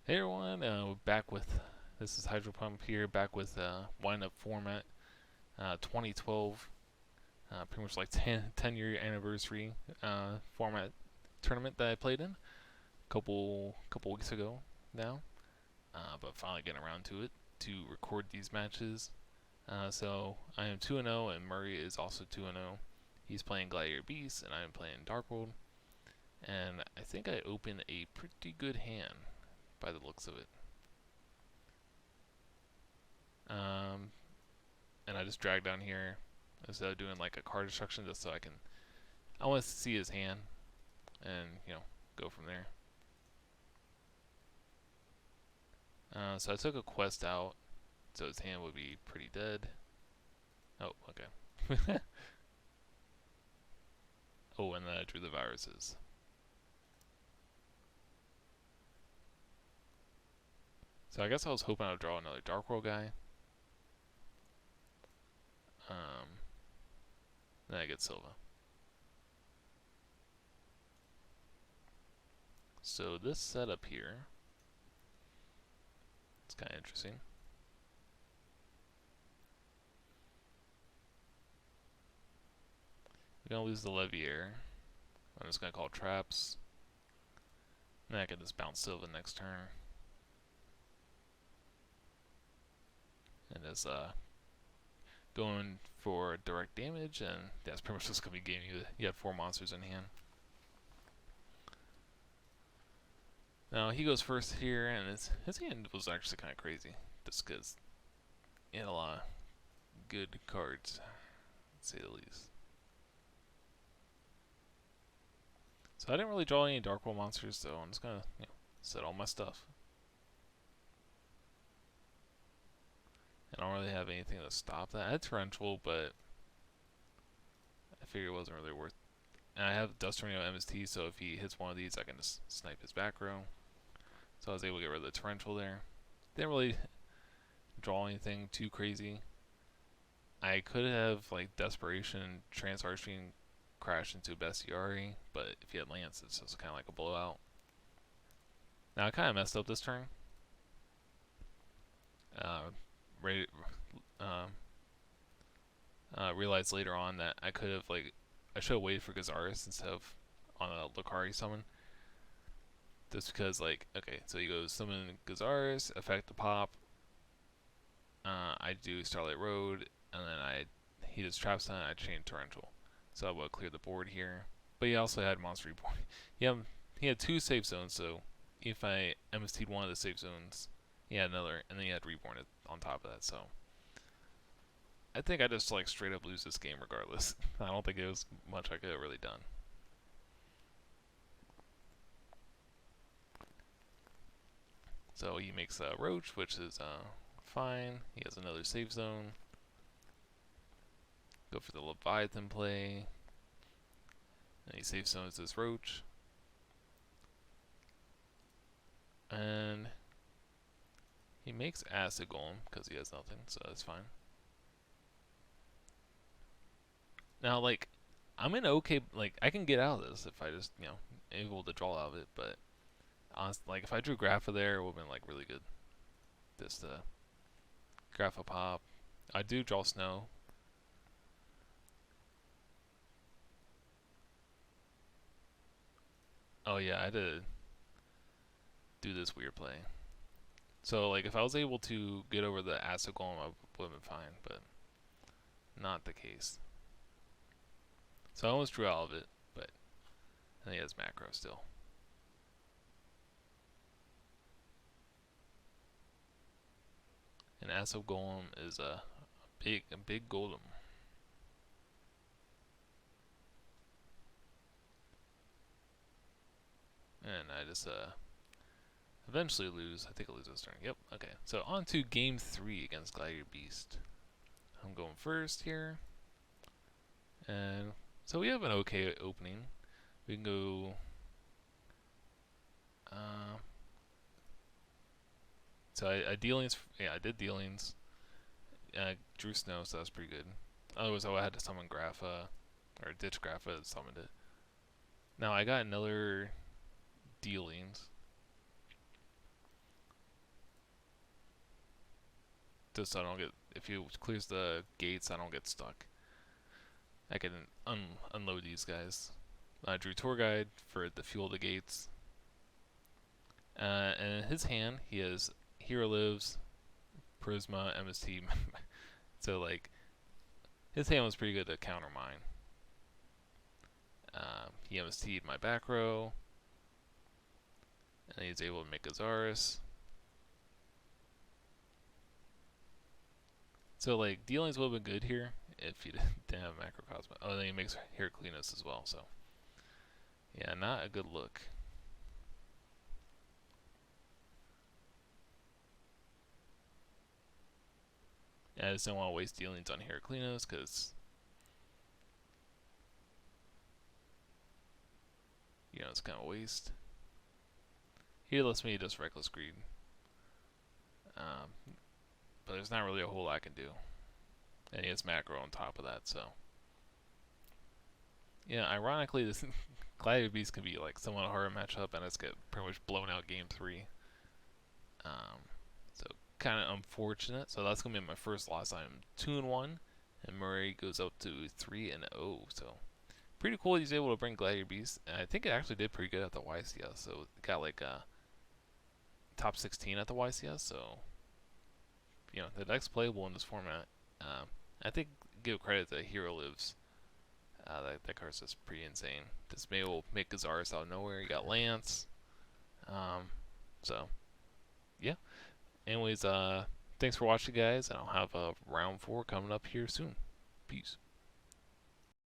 Hey everyone, we're back with this is Hydro Pump here, back with Wind Up Format 2012, pretty much like 10 year anniversary format tournament that I played in couple weeks ago now, but finally getting around to it to record these matches. So I am 2-0 and Murray is also 2-0. He's playing Gladiator Beast and I am playing Dark World, and I think I opened a pretty good hand by the looks of it. Um, and I just drag down here instead of doing like a card destruction just so I want to see his hand and go from there. So I took a quest out so his hand would be pretty dead. Oh, okay. Oh, and then I drew the viruses. So I guess I was hoping I would draw another Dark World guy. Then I get Silva. So this setup here, it's kind of interesting. We're gonna lose the Levier. I'm just gonna call traps. Then I can just bounce Silva next turn. And just going for direct damage, and that's pretty much just gonna be game. You have 4 monsters in hand. Now he goes first here, and his hand was actually kind of crazy, just because he had a lot of good cards, to say the least. So I didn't really draw any Dark World monsters, so I'm just gonna set all my stuff. I don't really have anything to stop that. I had Torrential, but I figured it wasn't really worth. And I have Dust Tornado MST, so if he hits one of these, I can just snipe his back row. So I was able to get rid of the Torrential there. Didn't really draw anything too crazy. I could have like Desperation, Trans Archfiend crash into Bestiari, but if he had Lance, it's just kind of like a blowout. Now I kind of messed up this turn. Ready, realized later on that I could have I should have waited for Gazaris instead of on a Lucari summon. Just because okay, so he goes summon Gazaris, affect the pop. I do Starlight Road, and then he does Trap Stun, I chain Torrential. So I will clear the board here. But he also had Monster Reborn. He had 2 safe zones, so if I MST'd one of the safe zones, he had another, and then he had Reborn on top of that, so I think I just straight up lose this game regardless. I don't think it was much I could have really done. So he makes a Roach, which is fine. He has another safe zone. Go for the Leviathan play. And he safe zones this Roach. And he makes Acid Golem because he has nothing, so that's fine. Now, I'm in okay, I can get out of this if I just, able to draw out of it, but honestly, if I drew Grapha there, it would have been really good. Just Grapha pop. I do draw Snow. Oh yeah, I had to do this weird play. So if I was able to get over the Acid Golem, I would have been fine, but not the case. So I almost drew out of it, but and he has macro still. And Acid Golem is a big golem. And I just eventually lose. I think I lose this turn. Yep, okay. So on to game 3 against Gladiator Beast. I'm going first here. And so we have an okay opening. We can go so I dealings. Yeah, I did dealings. Drew Snow, so that's pretty good. Otherwise, I had to summon Grapha, or ditch Grapha and summoned it. Now I got another dealings. just so I don't get, if he clears the gates, I don't get stuck. I can unload these guys. I drew tour guide for the fuel the gates. And in his hand, he has Hero Lives, Prisma, MST. So like, his hand was pretty good to counter mine. He MST'd my back row, and he's able to make Azaris. So like, dealings would have been good here if he didn't have Macrocosmo. Oh, then he makes Heraclinus as well. So yeah, not a good look. I just don't want to waste dealings on Heraclinus because, you know, it's kind of a waste. He lets me just Reckless Greed. But there's not really a whole lot I can do. And he has macro on top of that, so. Yeah, ironically, this Gladiator Beast can be like somewhat a harder matchup, and it's get pretty much blown out game 3. So kind of unfortunate. So that's gonna be my first loss. I'm 2-1, and Murray goes up to 3-0. So pretty cool. He's able to bring Gladiator Beast, and I think it actually did pretty good at the YCS. So it got like top 16 at the YCS. So you know, the deck's playable in this format. I think give credit to Hero Lives. That card's just pretty insane. This may will make Azaris out of nowhere. You got Lance. So yeah. Anyways, thanks for watching, guys, and I'll have round 4 coming up here soon. Peace.